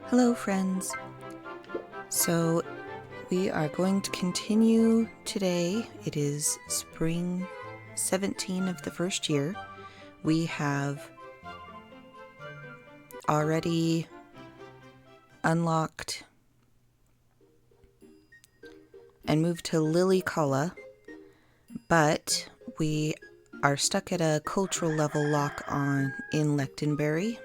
Hello friends. So we are going to continue today. It is spring 17 of the first year. We have already unlocked and moved to Lilikala, but we are stuck at a cultural level lock on in Lechtenberry.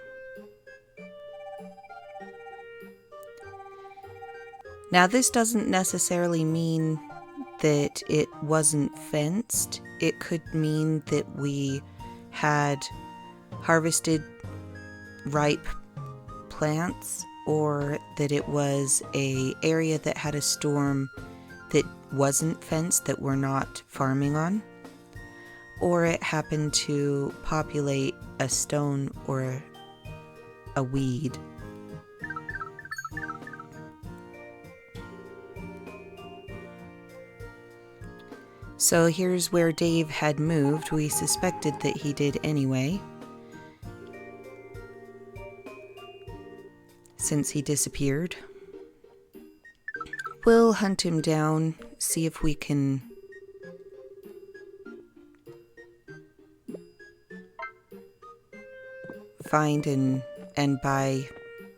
Now, this doesn't necessarily mean that it wasn't fenced. It could mean that we had harvested ripe plants, or that it was an area that had a storm that wasn't fenced, that we're not farming on, or it happened to populate a stone or a weed. So here's where Dave had moved. We suspected that he did anyway, since he disappeared. We'll hunt him down, see if we can find and buy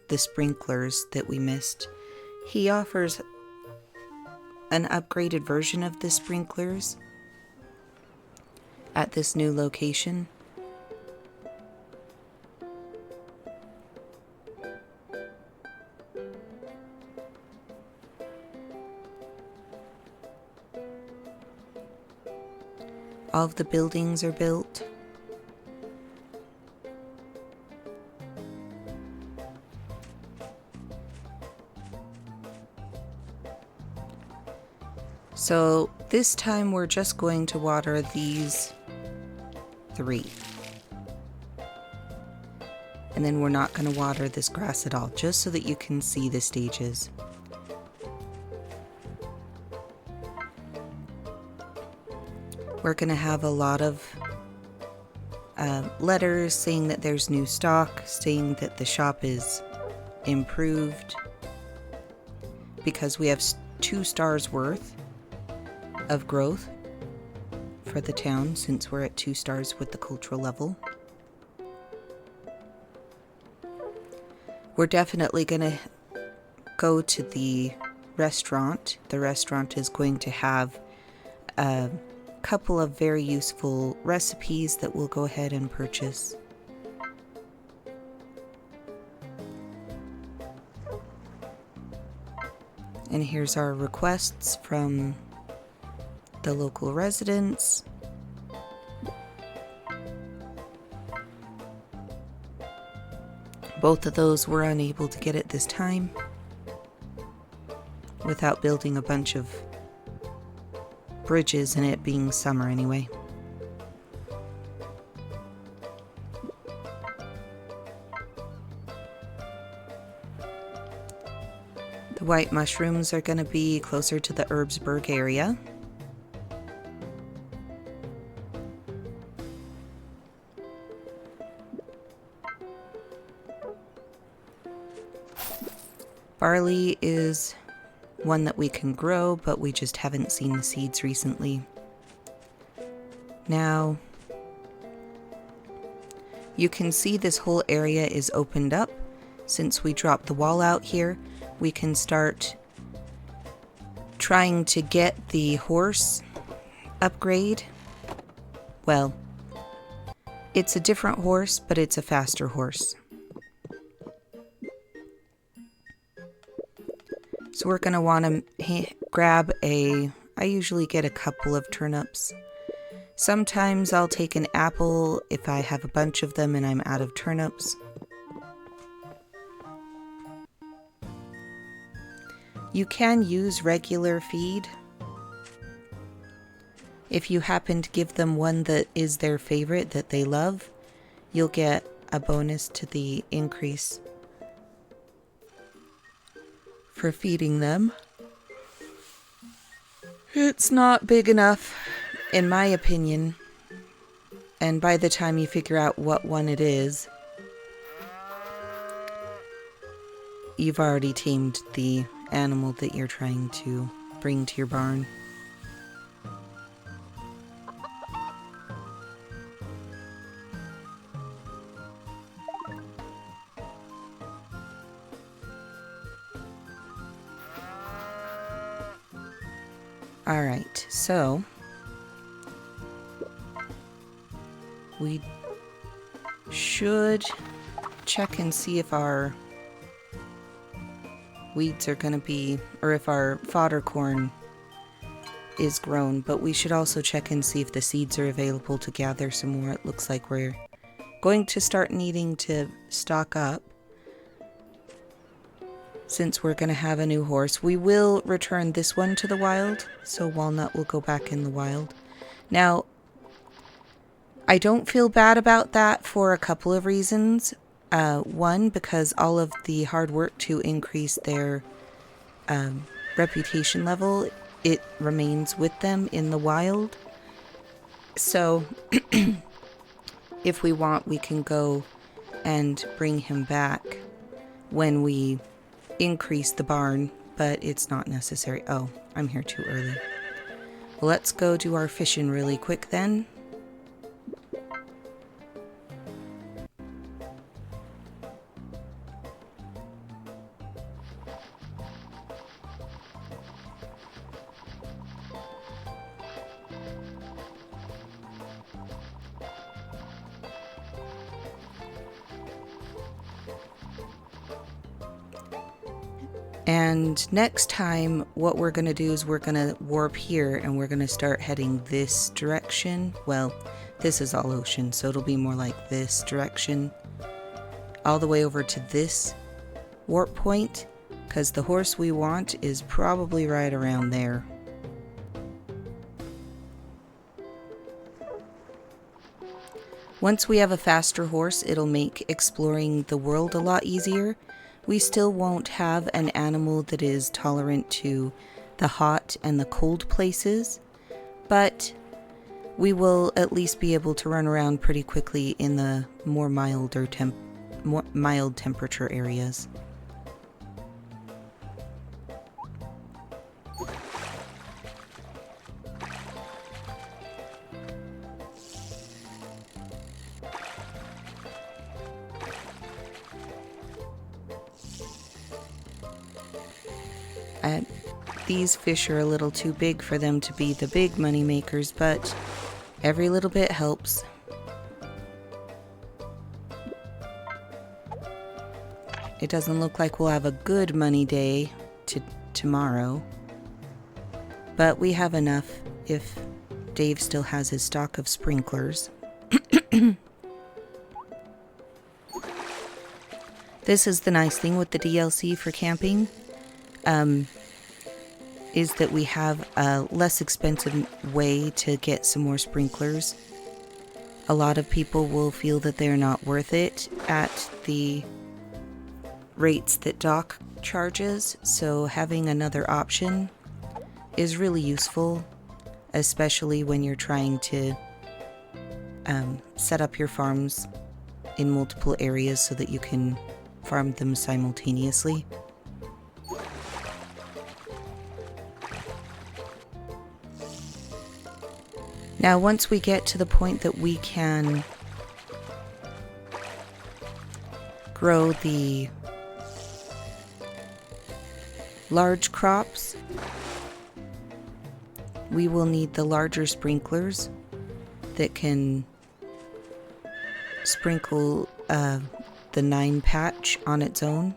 the sprinklers that we missed. He offers an upgraded version of the sprinklers at this new location. All of the buildings are built. So this time we're just going to water these 3. And then we're not going to water this grass at all, just so that you can see the stages. We're going to have a lot of letters saying that there's new stock, saying that the shop is improved, because we have 2 stars worth of growth for the town, since we're at 2 stars with the cultural level. We're definitely going to go to the restaurant. The restaurant is going to have a couple of very useful recipes that we'll go ahead and purchase. And here's our requests from the local residents. Both of those were unable to get it this time without building a bunch of bridges and it being summer anyway. The white mushrooms are going to be closer to the Herbsburg area. Barley is one that we can grow, but we just haven't seen the seeds recently. Now, you can see this whole area is opened up. Since we dropped the wall out here, we can start trying to get the horse upgrade. Well, it's a different horse, but it's a faster horse. So we're going to want to grab I usually get a couple of turnips. Sometimes I'll take an apple if I have a bunch of them and I'm out of turnips. You can use regular feed. If you happen to give them one that is their favorite, that they love, you'll get a bonus to the increase for feeding them. It's not big enough, in my opinion, and by the time you figure out what one it is, you've already tamed the animal that you're trying to bring to your barn. Alright, so we should check and see if our weeds are going to be, or if our fodder corn is grown, but we should also check and see if the seeds are available to gather some more. It looks like we're going to start needing to stock up since we're going to have a new horse. We will return this one to the wild, so Walnut will go back in the wild. Now, I don't feel bad about that for a couple of reasons. One, because all of the hard work to increase their reputation level, it remains with them in the wild. So, if we want, we can go and bring him back when we increase the barn, but it's not necessary. Oh, I'm here too early. Well, let's go do our fishing really quick then. And next time, what we're going to do is we're going to warp here and we're going to start heading this direction. Well, this is all ocean, so it'll be more like this direction. All the way over to this warp point, because the horse we want is probably right around there. Once we have a faster horse, it'll make exploring the world a lot easier. We still won't have an animal that is tolerant to the hot and the cold places, but we will at least be able to run around pretty quickly in the more mild temperature areas. These fish are a little too big for them to be the big money makers, but every little bit helps. It doesn't look like we'll have a good money day tomorrow, but we have enough if Dave still has his stock of sprinklers. This is the nice thing with the DLC for camping. Is that we have a less expensive way to get some more sprinklers. A lot of people will feel that they're not worth it at the rates that Doc charges, so having another option is really useful, especially when you're trying to set up your farms in multiple areas so that you can farm them simultaneously. Now, once we get to the point that we can grow the large crops, we will need the larger sprinklers that can sprinkle the 9 patch on its own,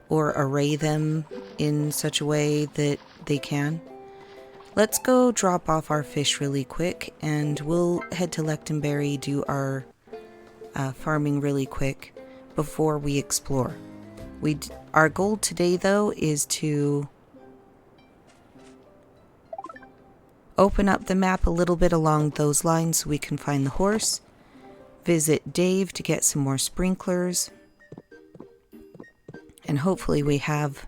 or array them in such a way that they can. Let's go drop off our fish really quick, and we'll head to Lechtenberry, do our farming really quick before we explore. Our goal today, though, is to open up the map a little bit along those lines so we can find the horse, visit Dave to get some more sprinklers, and hopefully we have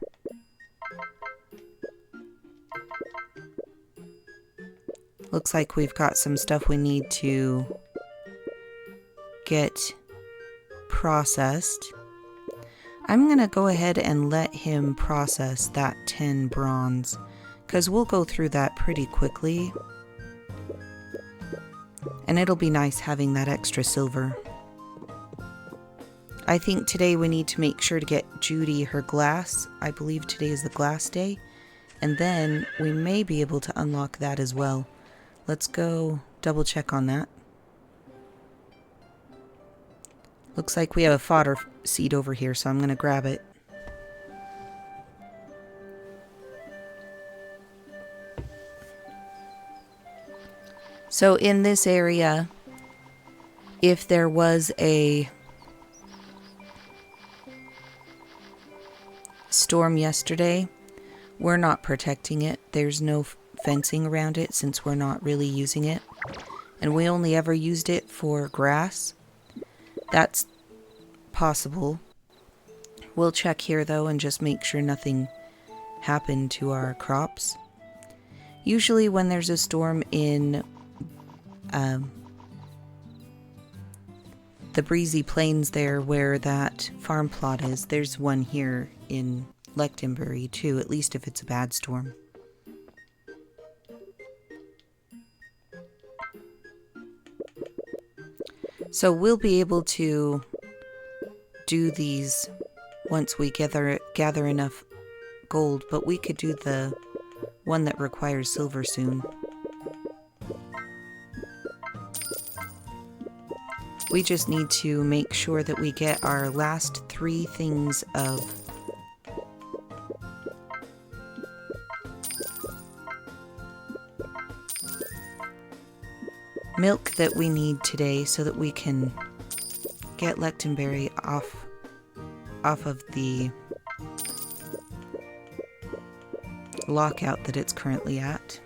looks like we've got some stuff we need to get processed. I'm going to go ahead and let him process that 10 bronze, because we'll go through that pretty quickly. And it'll be nice having that extra silver. I think today we need to make sure to get Judy her glass. I believe today is the glass day. And then we may be able to unlock that as well. Let's go double check on that. Looks like we have a fodder seed over here, so I'm going to grab it. So in this area, if there was a storm yesterday, we're not protecting it. There's no fencing around it since we're not really using it. And we only ever used it for grass. That's possible. We'll check here though and just make sure nothing happened to our crops. Usually when there's a storm in the breezy plains there where that farm plot is, there's one here in Lechtonbury too, at least if it's a bad storm. So we'll be able to do these once we gather enough gold, but we could do the one that requires silver soon. We just need to make sure that we get our last 3 things of milk that we need today so that we can get Lechtonbury off of the lockout that it's currently at.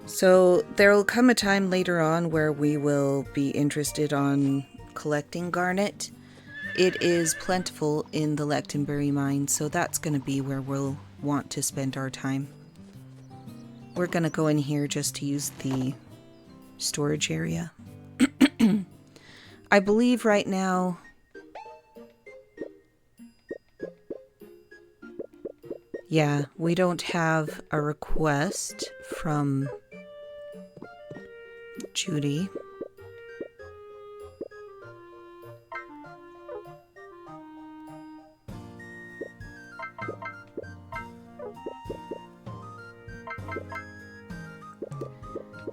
So there will come a time later on where we will be interested on collecting garnet. It is plentiful in the Lechtonbury mine, so that's going to be where we'll want to spend our time. We're going to go in here just to use the storage area. I believe right now yeah, we don't have a request from Judy.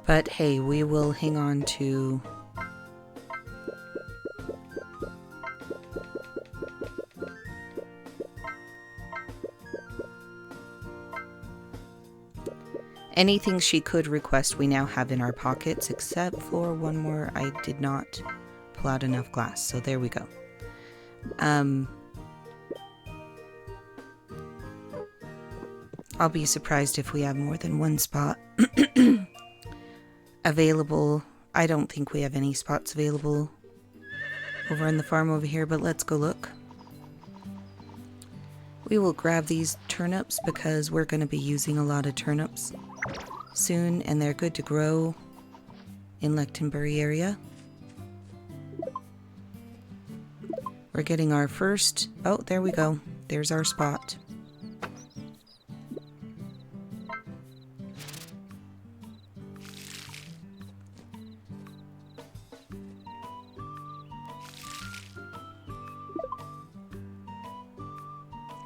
But hey, we will hang on to anything she could request. We now have in our pockets, except for one more. I did not pull out enough glass, so there we go. I'll be surprised if we have more than one spot available. I don't think we have any spots available over on the farm over here, but let's go look. We will grab these turnips because we're going to be using a lot of turnips soon, and they're good to grow in Lechtonbury area. We're getting our first... oh, there we go. There's our spot.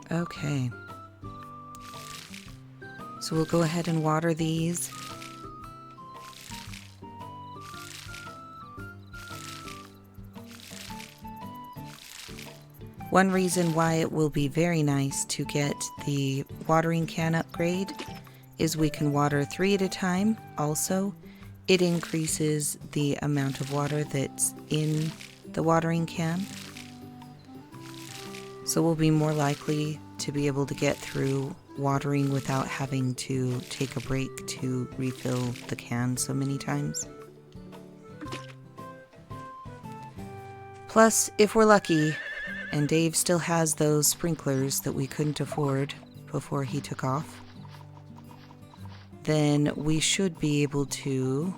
Okay. So we'll go ahead and water these. One reason why it will be very nice to get the watering can upgrade is we can water 3 at a time. Also, it increases the amount of water that's in the watering can. So we'll be more likely to be able to get through watering without having to take a break to refill the can so many times. Plus, if we're lucky, and Dave still has those sprinklers that we couldn't afford before he took off, then we should be able to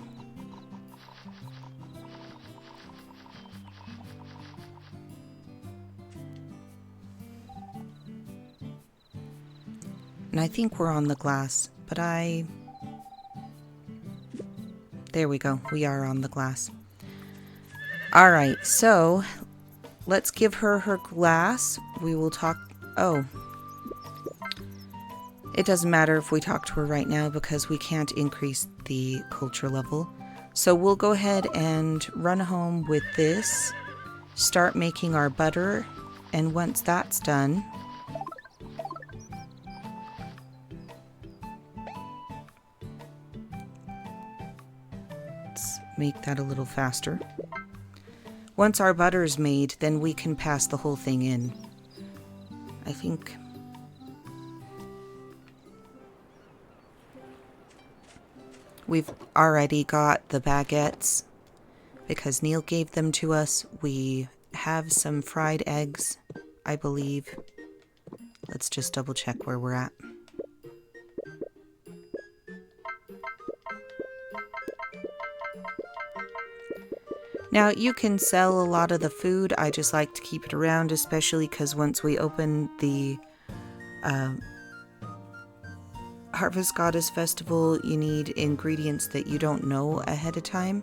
And I think we're on the glass, but there we go. We are on the glass. Alright, so let's give her her glass. We will talk... Oh. It doesn't matter if we talk to her right now because we can't increase the culture level. So we'll go ahead and run home with this. Start making our butter. And once that's done... Let's make that a little faster. Once our butter's made, then we can pass the whole thing in. I think... We've already got the baguettes because Neil gave them to us. We have some fried eggs, I believe. Let's just double check where we're at. Now, you can sell a lot of the food. I just like to keep it around, especially because once we open the Harvest Goddess Festival, you need ingredients that you don't know ahead of time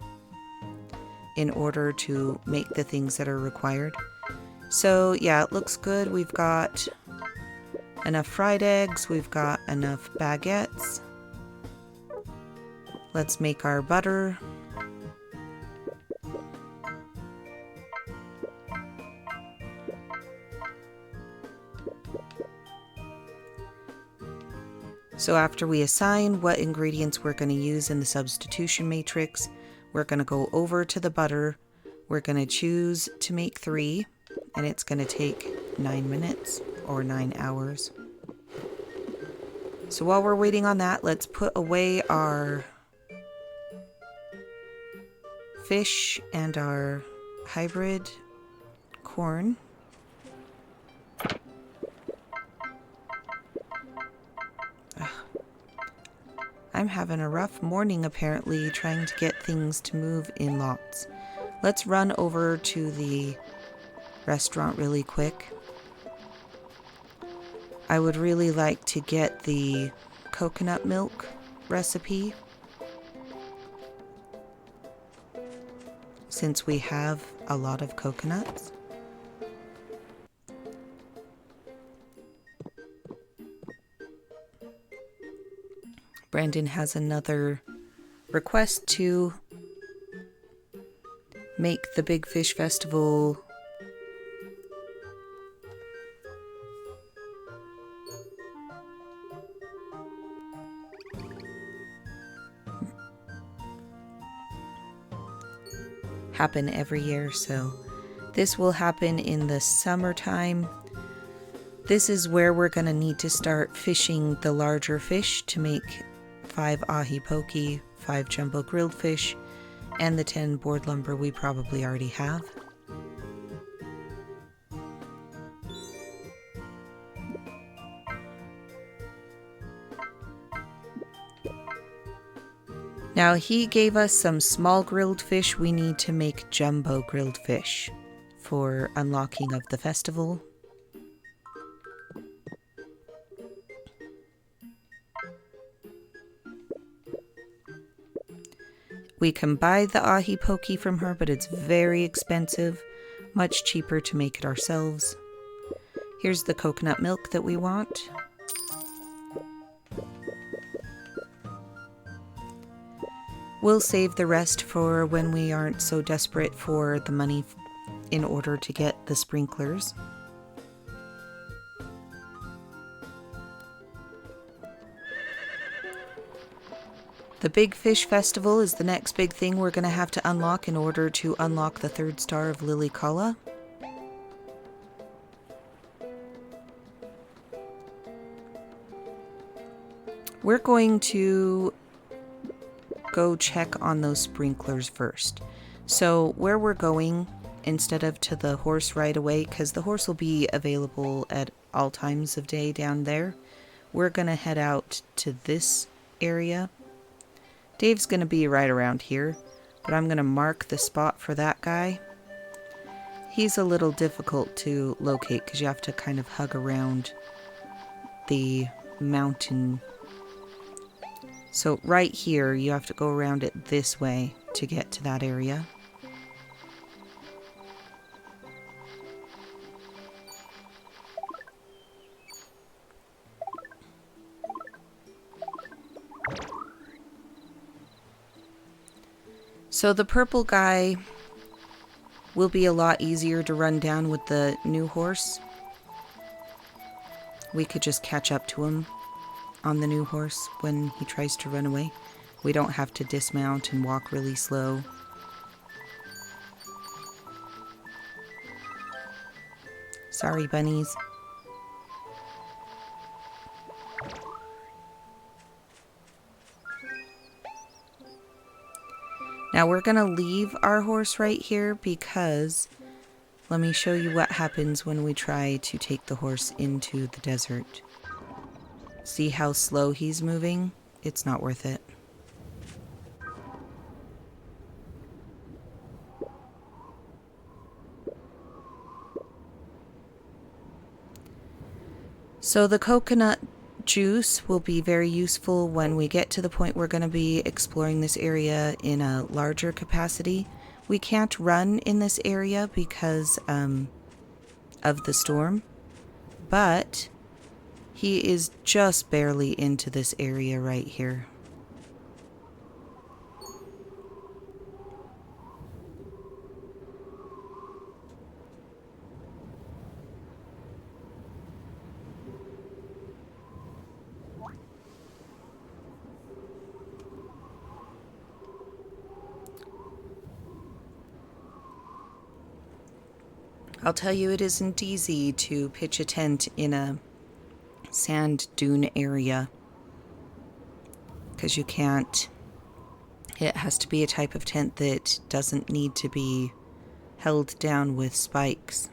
in order to make the things that are required. So, yeah, it looks good. We've got enough fried eggs. We've got enough baguettes. Let's make our butter. So after we assign what ingredients we're going to use in the substitution matrix, we're going to go over to the butter. We're going to choose to make 3, and it's going to take 9 minutes or 9 hours. So while we're waiting on that, let's put away our fish and our hybrid corn. I'm having a rough morning, apparently, trying to get things to move in lots. Let's run over to the restaurant really quick. I would really like to get the coconut milk recipe, since we have a lot of coconuts. Brandon has another request to make the Big Fish Festival happen every year, so this will happen in the summertime. This is where we're going to need to start fishing the larger fish to make 5 ahi poke, 5 jumbo grilled fish, and the 10 board lumber we probably already have. Now he gave us some small grilled fish. We need to make jumbo grilled fish for unlocking of the festival. We can buy the ahi poke from her, but it's very expensive. Much cheaper to make it ourselves. Here's the coconut milk that we want. We'll save the rest for when we aren't so desperate for the money in order to get the sprinklers. The Big Fish Festival is the next big thing we're going to have to unlock in order to unlock the 3rd star of Lilikala. We're going to go check on those sprinklers first. So where we're going, instead of to the horse right away, because the horse will be available at all times of day down there, we're going to head out to this area. Dave's going to be right around here, but I'm going to mark the spot for that guy. He's a little difficult to locate because you have to kind of hug around the mountain. So right here, you have to go around it this way to get to that area. So the purple guy will be a lot easier to run down with the new horse. We could just catch up to him on the new horse when he tries to run away. We don't have to dismount and walk really slow. Sorry, bunnies. Now we're gonna leave our horse right here because let me show you what happens when we try to take the horse into the desert. See how slow he's moving? It's not worth it. So the coconut juice will be very useful when we get to the point we're going to be exploring this area in a larger capacity. We can't run in this area because of the storm, but he is just barely into this area right here. I'll tell you, it isn't easy to pitch a tent in a sand dune area because you can't. It has to be a type of tent that doesn't need to be held down with spikes.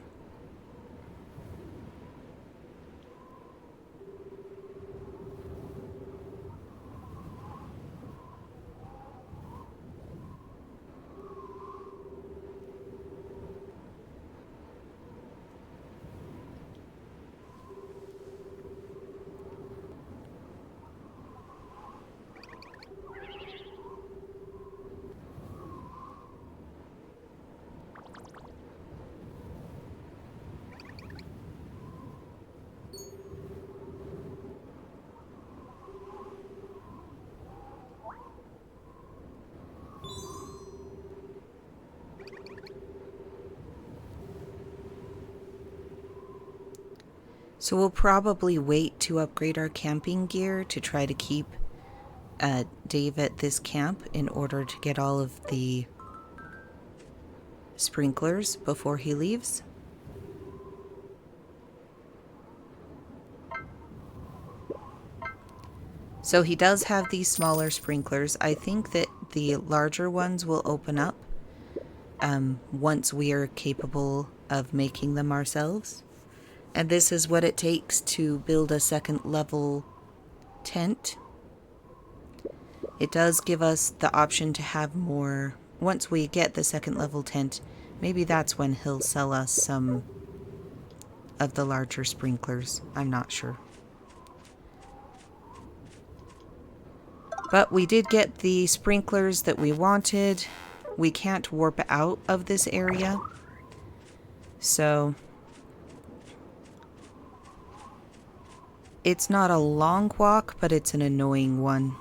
So we'll probably wait to upgrade our camping gear to try to keep Dave at this camp in order to get all of the sprinklers before he leaves. So he does have these smaller sprinklers. I think that the larger ones will open up once we are capable of making them ourselves. And this is what it takes to build a second level tent. It does give us the option to have more. Once we get the second level tent, maybe that's when he'll sell us some of the larger sprinklers. I'm not sure. But we did get the sprinklers that we wanted. We can't warp out of this area. So it's not a long walk, but it's an annoying one.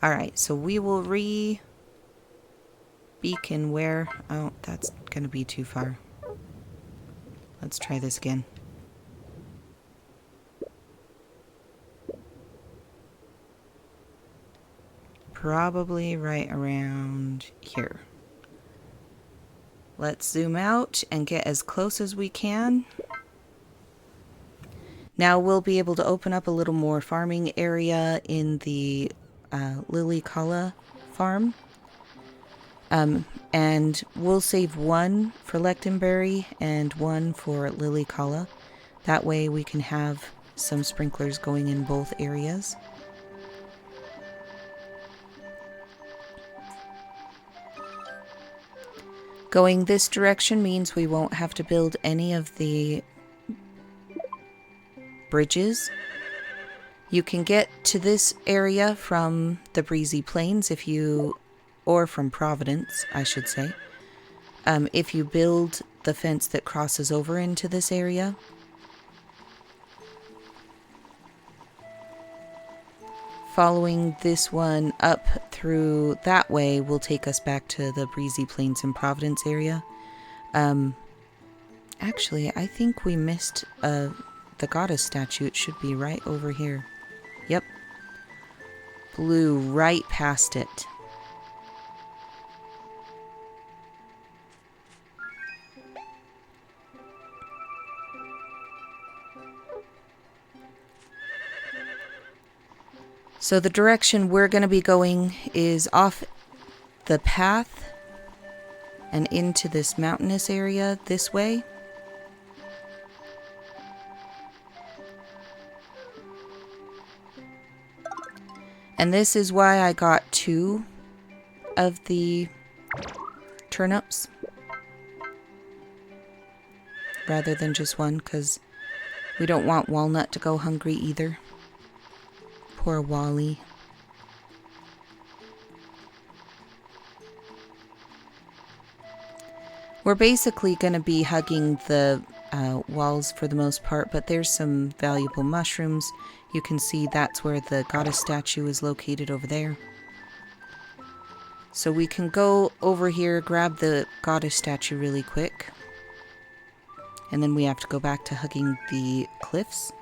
Alright, so we will beacon where... Oh, that's going to be too far. Let's try this again. Probably right around here. Let's zoom out and get as close as we can. Now we'll be able to open up a little more farming area in the Lilikala farm. And we'll save one for Lectenberry and one for Lilikala. That way we can have some sprinklers going in both areas. Going this direction means we won't have to build any of the bridges. You can get to this area from the Breezy Plains or from Providence, I should say, if you build the fence that crosses over into this area. Following this one up through that way will take us back to the Breezy Plains and Providence area. Actually, I think we missed the goddess statue. It should be right over here. Yep. Blew right past it. So the direction we're going to be going is off the path and into this mountainous area this way. And this is why I got 2 of the turnips rather than just 1, because we don't want Walnut to go hungry either. Poor Wally. We're basically going to be hugging the walls for the most part, but there's some valuable mushrooms. You can see that's where the goddess statue is located over there. So we can go over here, grab the goddess statue really quick. And then we have to go back to hugging the cliffs.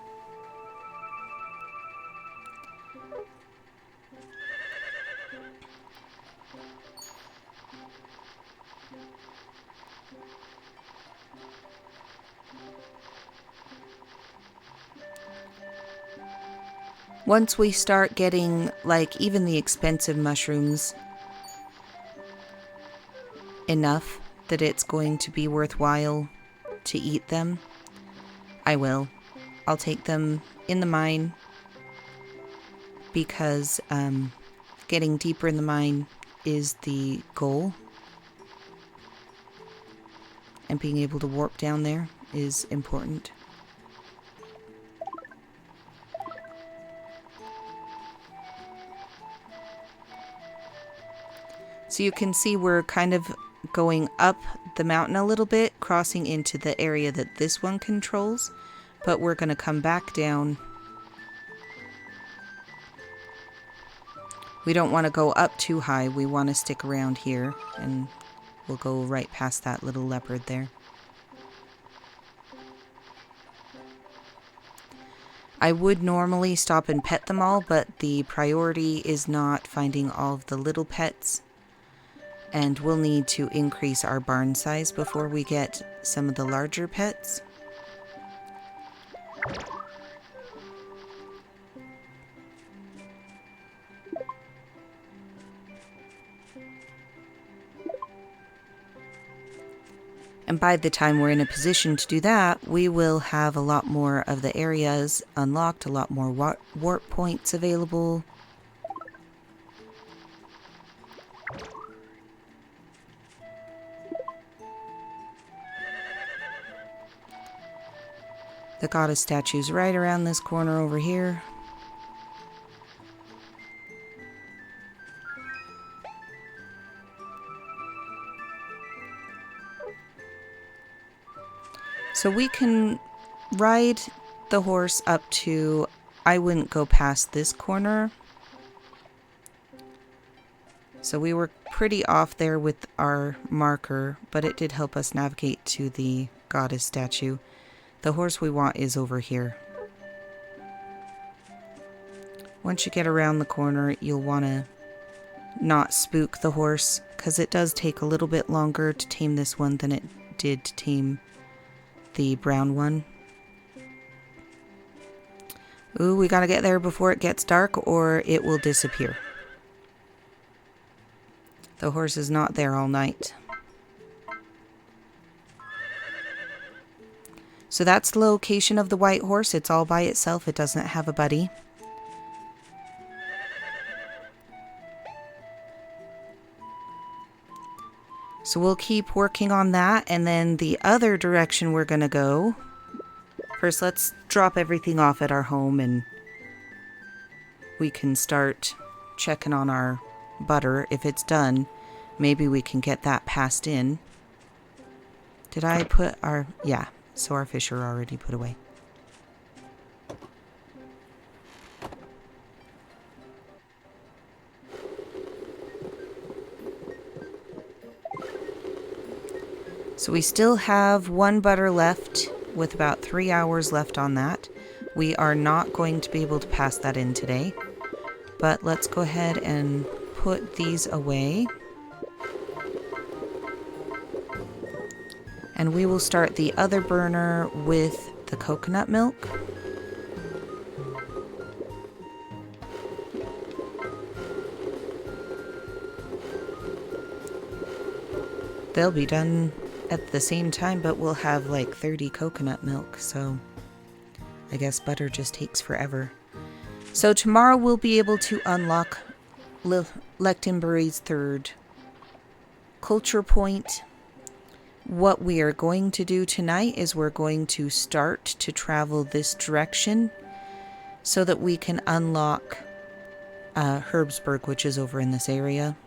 Once we start getting, like, even the expensive mushrooms enough that it's going to be worthwhile to eat them, I will. I'll take them in the mine because getting deeper in the mine is the goal. And being able to warp down there is important. So you can see we're kind of going up the mountain a little bit, crossing into the area that this one controls, but we're going to come back down. We don't want to go up too high. We want to stick around here, and we'll go right past that little leopard there. I would normally stop and pet them all, but the priority is not finding all of the little pets. And we'll need to increase our barn size before we get some of the larger pets. And by the time we're in a position to do that, we will have a lot more of the areas unlocked, a lot more warp points available. The goddess statue's right around this corner over here. So we can ride the horse up to, I wouldn't go past this corner. So we were pretty off there with our marker, but it did help us navigate to the goddess statue. The horse we want is over here. Once you get around the corner, you'll want to not spook the horse, because it does take a little bit longer to tame this one than it did to tame the brown one. Ooh, we gotta get there before it gets dark or it will disappear. The horse is not there all night. So that's the location of the white horse. It's all by itself. It doesn't have a buddy. So we'll keep working on that, and then the other direction we're going to go. First, let's drop everything off at our home, and we can start checking on our butter. If it's done, maybe we can get that passed in. Did I put our... Yeah, so our fish are already put away. So we still have one butter left with about 3 hours left on that. We are not going to be able to pass that in today, but let's go ahead and put these away. And we will start the other burner with the coconut milk. They'll be done at the same time, but we'll have like 30 coconut milk, so I guess butter just takes forever. So tomorrow we'll be able to unlock Lectenbury's third culture point. What we are going to do tonight is we're going to start to travel this direction so that we can unlock Herbsburg, which is over in this area.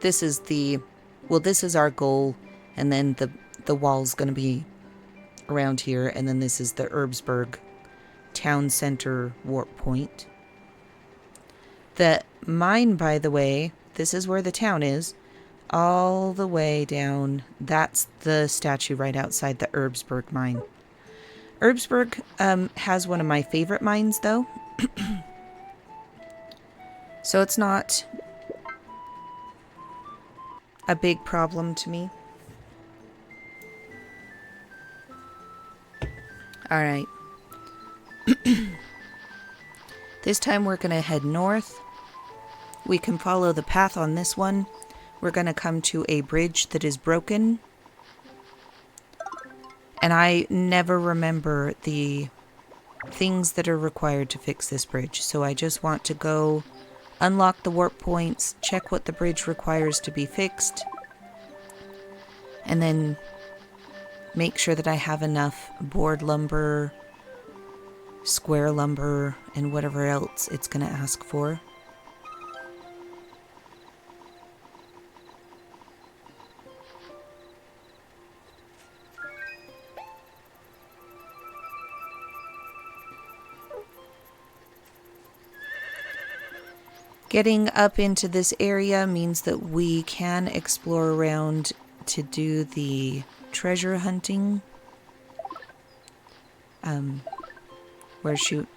This is the... Well, this is our goal, and then the wall's going to be around here, and then this is the Herbsburg town center warp point. The mine, by the way, this is where the town is, all the way down. That's the statue right outside the Herbsburg mine. Herbsburg has one of my favorite mines, though. So it's not a big problem to me. Alright. This time we're going to head north. We can follow the path on this one. We're going to come to a bridge that is broken. And I never remember the things that are required to fix this bridge. So I just want to go unlock the warp points, check what the bridge requires to be fixed, and then make sure that I have enough board lumber, square lumber, and whatever else it's going to ask for. Getting up into this area means that we can explore around to do the treasure hunting. Where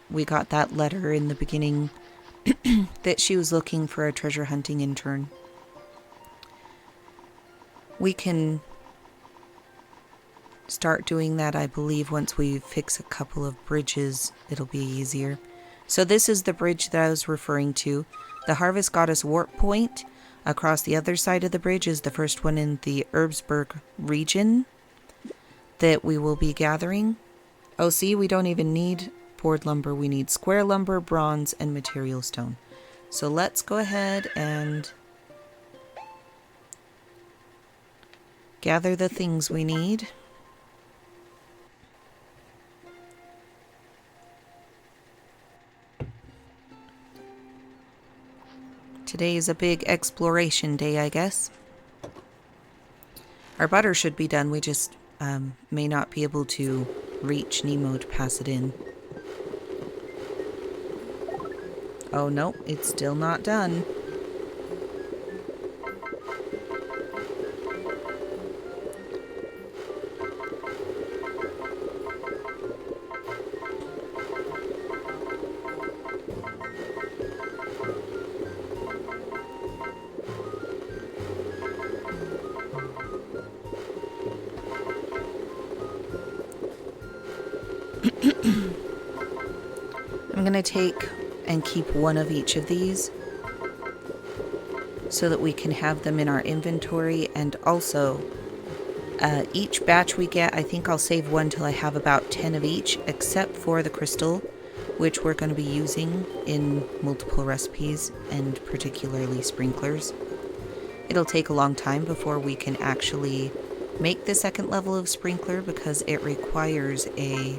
we got that letter in the beginning that she was looking for a treasure hunting intern. We can start doing that, I believe, once we fix a couple of bridges. It'll be easier. So this is the bridge that I was referring to. The Harvest Goddess Warp Point across the other side of the bridge is the first one in the Herbsburg region that we will be gathering. Oh, see, we don't even need board lumber. We need square lumber, bronze, and material stone. So let's go ahead and gather the things we need. Today is a big exploration day, I guess. Our butter should be done. We just may not be able to reach Nemo to pass it in. Oh no, it's still not done. I'm going to take and keep one of each of these so that we can have them in our inventory, and also each batch we get, I think I'll save one till I have about 10 of each, except for the crystal, which we're going to be using in multiple recipes and particularly sprinklers. It'll take a long time before we can actually make the second level of sprinkler because it requires a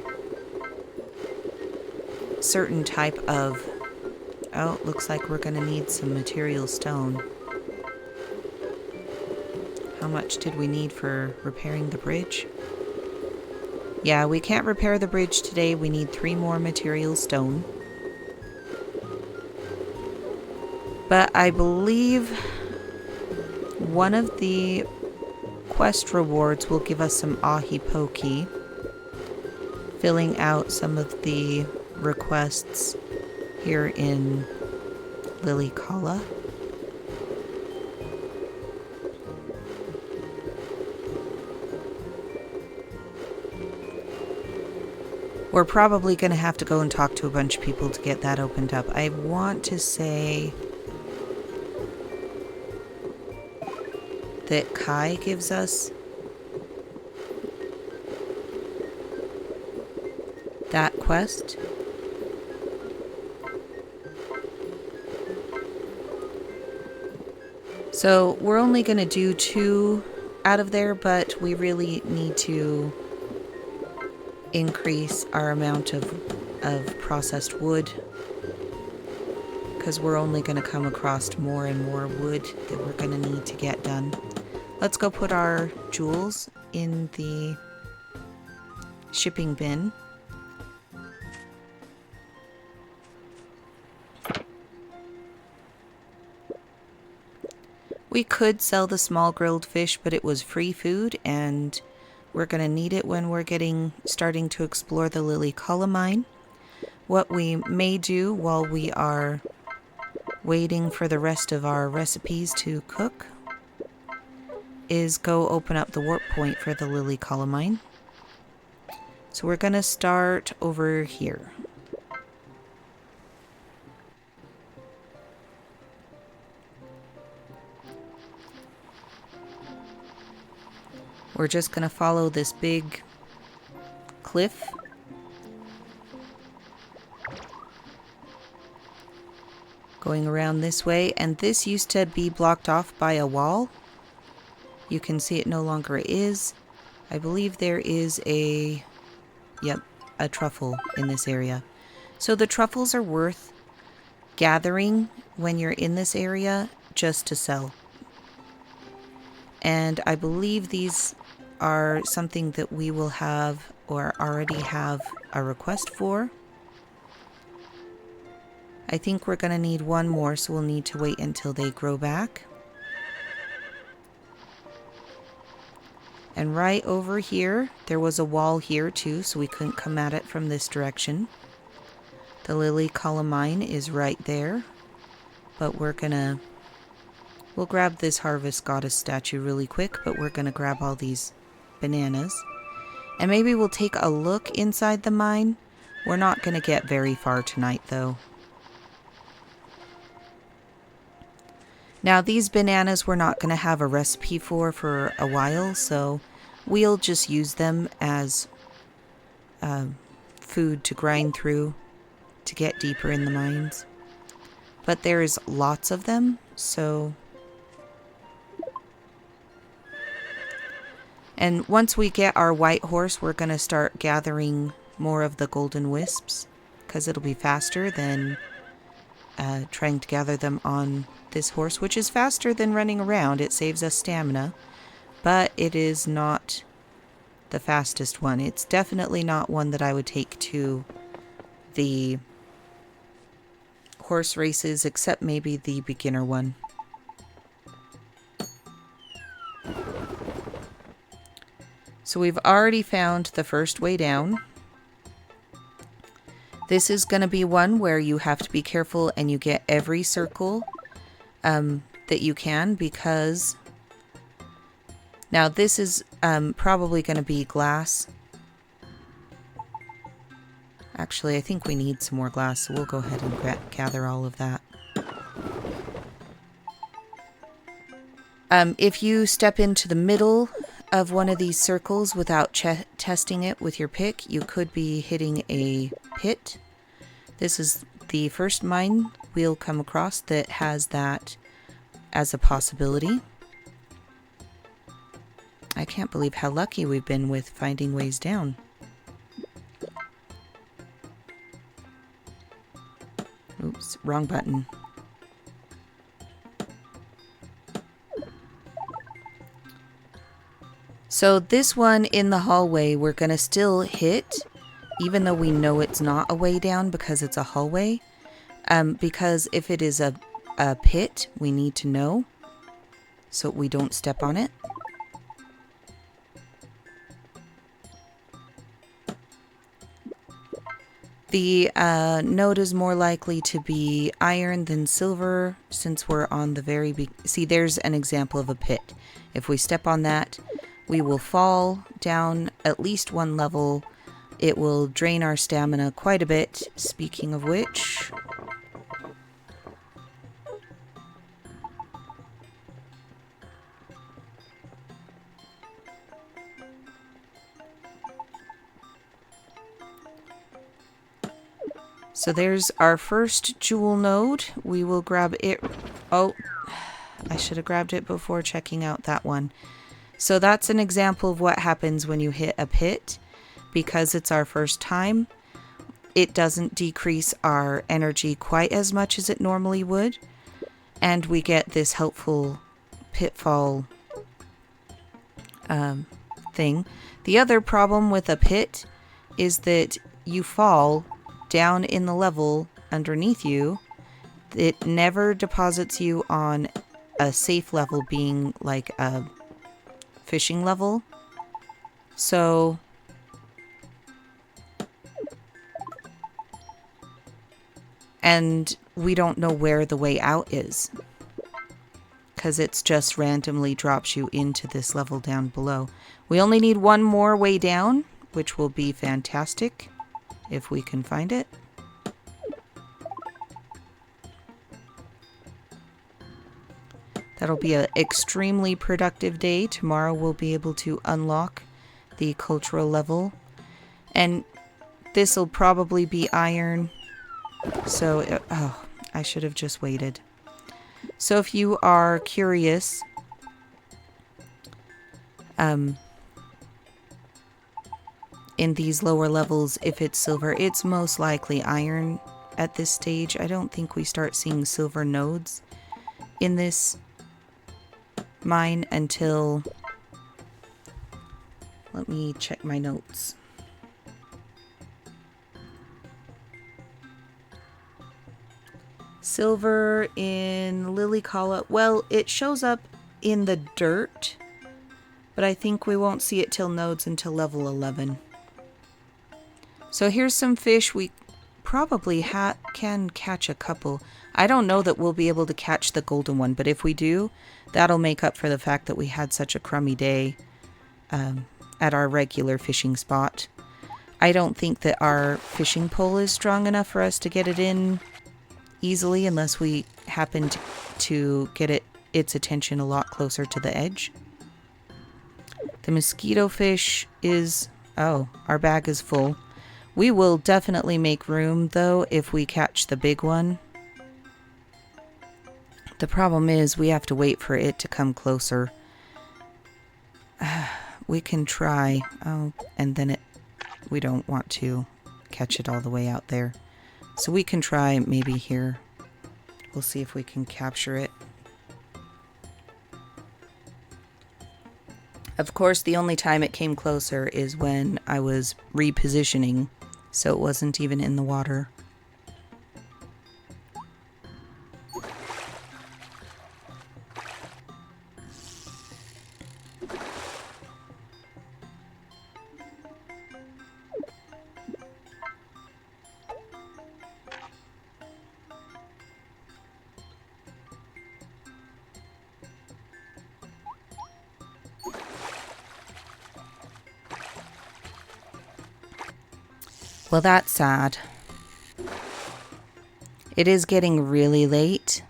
certain type of... Oh, looks like we're going to need some material stone. How much did we need for repairing the bridge? Yeah, we can't repair the bridge today. We need 3 more material stone. But I believe one of the quest rewards will give us some ahi poki, filling out some of the requests here in Lilikala. We're probably going to have to go and talk to a bunch of people to get that opened up. I want to say that Kai gives us that quest. So we're only going to do 2 out of there, but we really need to increase our amount of processed wood because we're only going to come across more and more wood that we're going to need to get done. Let's go put our jewels in the shipping bin. We could sell the small grilled fish, but it was free food and we're going to need it when we're starting to explore the Lilikala mine. What we may do while we are waiting for the rest of our recipes to cook is go open up the warp point for the Lilikala mine. So we're going to start over here. We're just going to follow this big cliff. Going around this way, and this used to be blocked off by a wall. You can see it no longer is. I believe there is a truffle in this area. So the truffles are worth gathering when you're in this area just to sell. And I believe these are something that we will have or already have a request for. I think we're going to need 1 more, so we'll need to wait until they grow back. And right over here, there was a wall here too, so we couldn't come at it from this direction. The Lilikala mine is right there, but we'll grab this harvest goddess statue really quick, but we're going to grab all these bananas. And maybe we'll take a look inside the mine. We're not going to get very far tonight, though. Now, these bananas we're not going to have a recipe for a while, so we'll just use them as food to grind through to get deeper in the mines. But there's lots of them, so... And once we get our white horse, we're going to start gathering more of the golden wisps, because it'll be faster than trying to gather them on this horse, which is faster than running around. It saves us stamina, but it is not the fastest one. It's definitely not one that I would take to the horse races, except maybe the beginner one. So we've already found the first way down. This is going to be one where you have to be careful and you get every circle that you can, because now this is probably going to be glass. Actually, I think we need some more glass, so we'll go ahead and gather all of that. If you step into the middle of one of these circles without testing it with your pick, you could be hitting a pit. This is the first mine we'll come across that has that as a possibility. can't believe how lucky we've been with finding ways down. Oops, wrong button. So this one in the hallway, we're going to still hit, even though we know it's not a way down because it's a hallway. Because if it is a pit, we need to know so we don't step on it. The node is more likely to be iron than silver since we're on the very see, there's an example of a pit. If we step on that, we will fall down at least one level. It will drain our stamina quite a bit. Speaking of which... So there's our first jewel node. We will grab it. Oh, I should have grabbed it before checking out that one. So that's an example of what happens when you hit a pit. Because it's our first time, it doesn't decrease our energy quite as much as it normally would. And we get this helpful pitfall thing. The other problem with a pit is that you fall down in the level underneath you. It never deposits you on a safe level, being like a fishing level. So and we don't know where the way out is because it's just randomly drops you into this level down below. We only need one more way down, which will be fantastic if we can find it. That'll be an extremely productive day. Tomorrow we'll be able to unlock the cultural level. And this will probably be iron. So, oh, I should have just waited. So if you are curious, in these lower levels, if it's silver, it's most likely iron at this stage. I don't think we start seeing silver nodes in this mine until... Let me check my notes. Silver in Lilikala, well, it shows up in the dirt, but I think we won't see it till nodes until level 11. So here's some fish. We probably can catch a couple. I don't know that we'll be able to catch the golden one, but if we do, that'll make up for the fact that we had such a crummy day at our regular fishing spot. I don't think that our fishing pole is strong enough for us to get it in easily unless we happen to get its attention a lot closer to the edge. The mosquito fish is... Oh, our bag is full. We will definitely make room, though, if we catch the big one. The problem is we have to wait for it to come closer. We can try. Oh, and then we don't want to catch it all the way out there. So we can try maybe here. We'll see if we can capture it. Of course, the only time it came closer is when I was repositioning, so it wasn't even in the water. Well, that's sad. It is getting really late.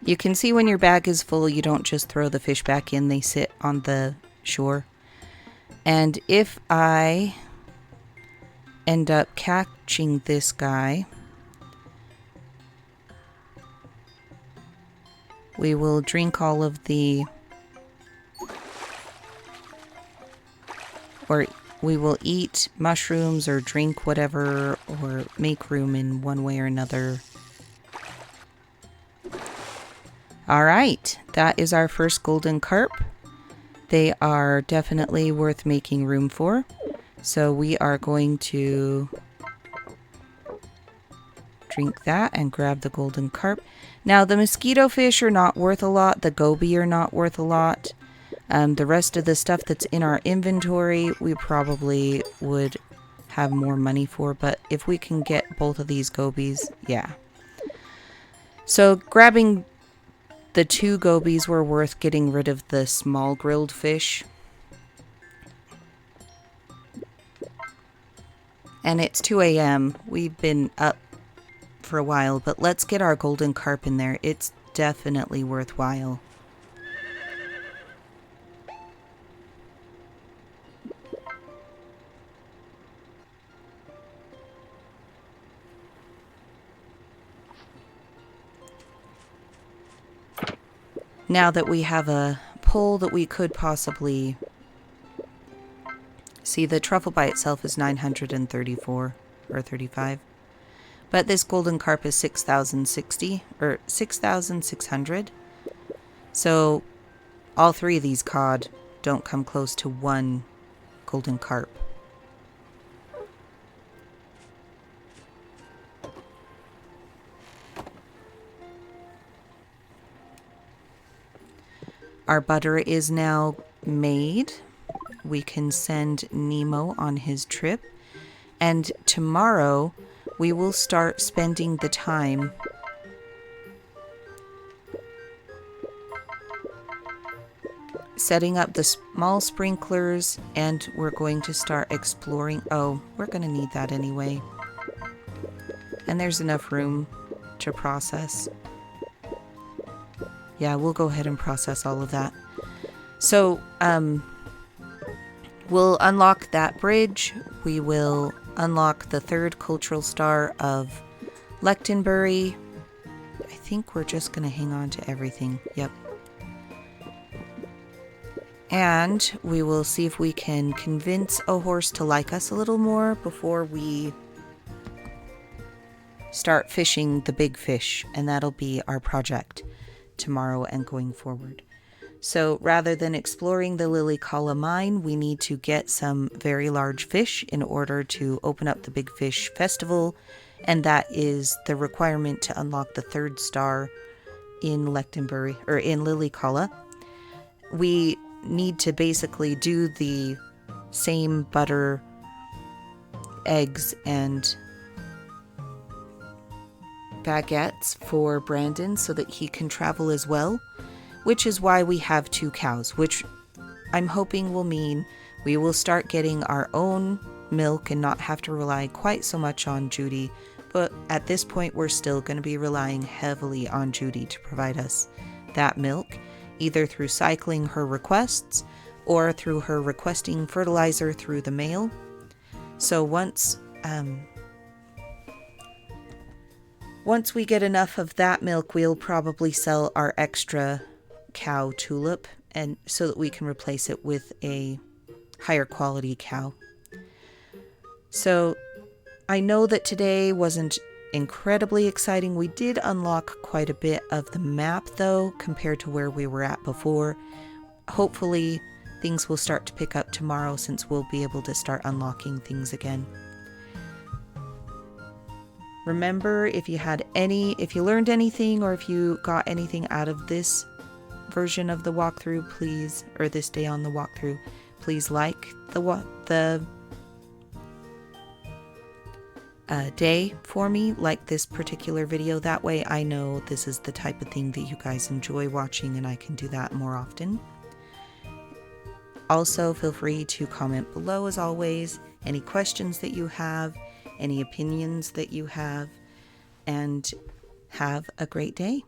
You can see when your bag is full, you don't just throw the fish back in. They sit on the shore. And if I end up catching this guy, we will drink all of the or we will eat mushrooms or drink whatever or make room in one way or another. All right, that is our first golden carp. They are definitely worth making room for. So we are going to drink that and grab the golden carp. Now the mosquito fish are not worth a lot. The goby are not worth a lot. The rest of the stuff that's in our inventory, we probably would have more money for. But if we can get both of these gobies, yeah. So grabbing the 2 gobies were worth getting rid of the small grilled fish. And it's 2 a.m. We've been up for a while, but let's get our golden carp in there. It's definitely worthwhile. Now that we have a pole that we could possibly see, the truffle by itself is 934 or 35. But this golden carp is 6,060 or 6,600. So all 3 of these cod don't come close to 1 golden carp. Our butter is now made. We can send Nemo on his trip. And tomorrow we will start spending the time setting up the small sprinklers, and we're going to start exploring. Oh, we're going to need that anyway. And there's enough room to process. Yeah, we'll go ahead and process all of that. So, we'll unlock that bridge. We will unlock the 3rd cultural star of Lechtenbury. I think we're just going to hang on to everything. Yep. And we will see if we can convince a horse to like us a little more before we start fishing the big fish. And that'll be our project tomorrow and going forward. So rather than exploring the Lilikala mine, we need to get some very large fish in order to open up the Big Fish Festival, and that is the requirement to unlock the 3rd star in Lechtenbury, or in Lilikala. We need to basically do the same butter, eggs, and baguettes for Brandon so that he can travel as well, which is why we have 2 cows, which I'm hoping will mean we will start getting our own milk and not have to rely quite so much on Judy. But at this point, we're still going to be relying heavily on Judy to provide us that milk, either through cycling her requests or through her requesting fertilizer through the mail. So once we get enough of that milk, we'll probably sell our extra cow tulip, and so that we can replace it with a higher quality cow. So I know that today wasn't incredibly exciting. We did unlock quite a bit of the map though, compared to where we were at before. Hopefully things will start to pick up tomorrow, since we'll be able to start unlocking things again. Remember, if you learned anything, or if you got anything out of this version of the walkthrough, please, or this day on the walkthrough, please like the day for me, like this particular video. That way I know this is the type of thing that you guys enjoy watching, and I can do that more often. Also, feel free to comment below, as always, any questions that you have, any opinions that you have, and have a great day.